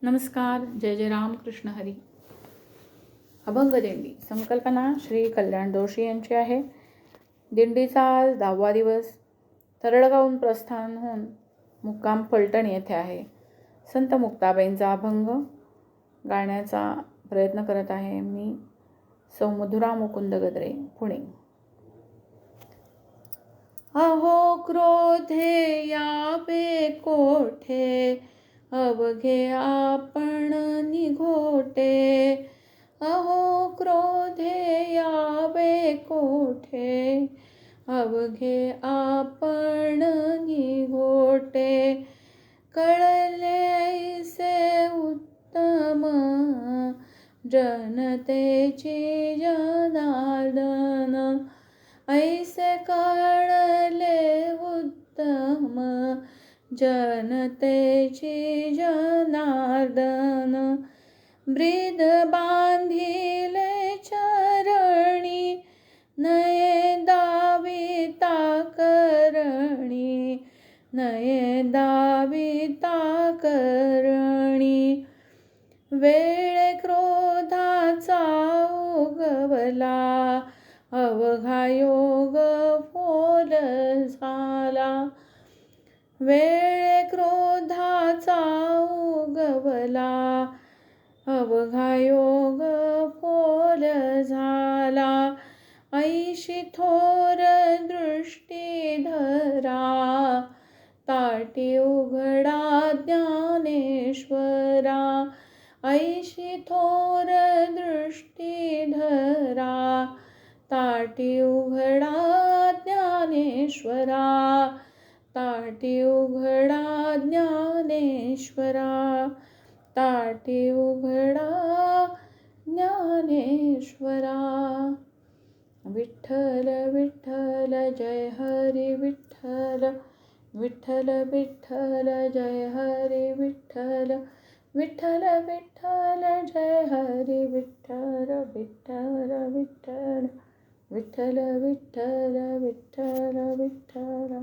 नमस्कार. जय जय राम कृष्ण हरी. अभंग दिंडी. संकल्पना श्री कल्याण जोशी यांची आहे. दिंडीचा आज 10वा दिवस. तरडगावहून प्रस्थान होऊन मुक्काम फलटण येथे आहे. संत मुक्ताबाईंचा अभंग गाण्याचा प्रयत्न करत आहे मी, सौ मधुरा मुकुंद गद्रे, पुणे. अहो क्रोधे यावे कोठे, अवघे आपण निघोटे. अहो क्रोधे यावे कोठे, अवघे आपण निघोटे. कळले ऐसे उत्तम, जनतेची जनार्दन. ऐसे कळले उत्तम, जनतेची जनार्दन. ब्रीद बांधिले चरणी, नये दाविता करणी. नये दाविता करणी. वेळ क्रोधाचा उगवला, अवघा योग फोल झाला. वेळ क्रोधाचा उगवला, अवघा योग फोल झाला. ऐशी थोर दृष्टी धरा, ताटी उघडा ज्ञानेश्वरा. ऐशी थोर दृष्टी धरा, ताटी उघडा ज्ञानेश्वरा. ताटी उघडा ज्ञानेश्वरा. ताटी उघडा ज्ञानेश्वरा. विठ्ठल विठ्ठल जय हरी विठ्ठल. विठ्ठल विठ्ठल जय हरी विठ्ठल. विठ्ठल विठ्ठल जय हरी विठ्ठल. विठ्ठल विठ्ठल. विठ्ठल विठ्ठल. विठ्ठल विठ्ठल.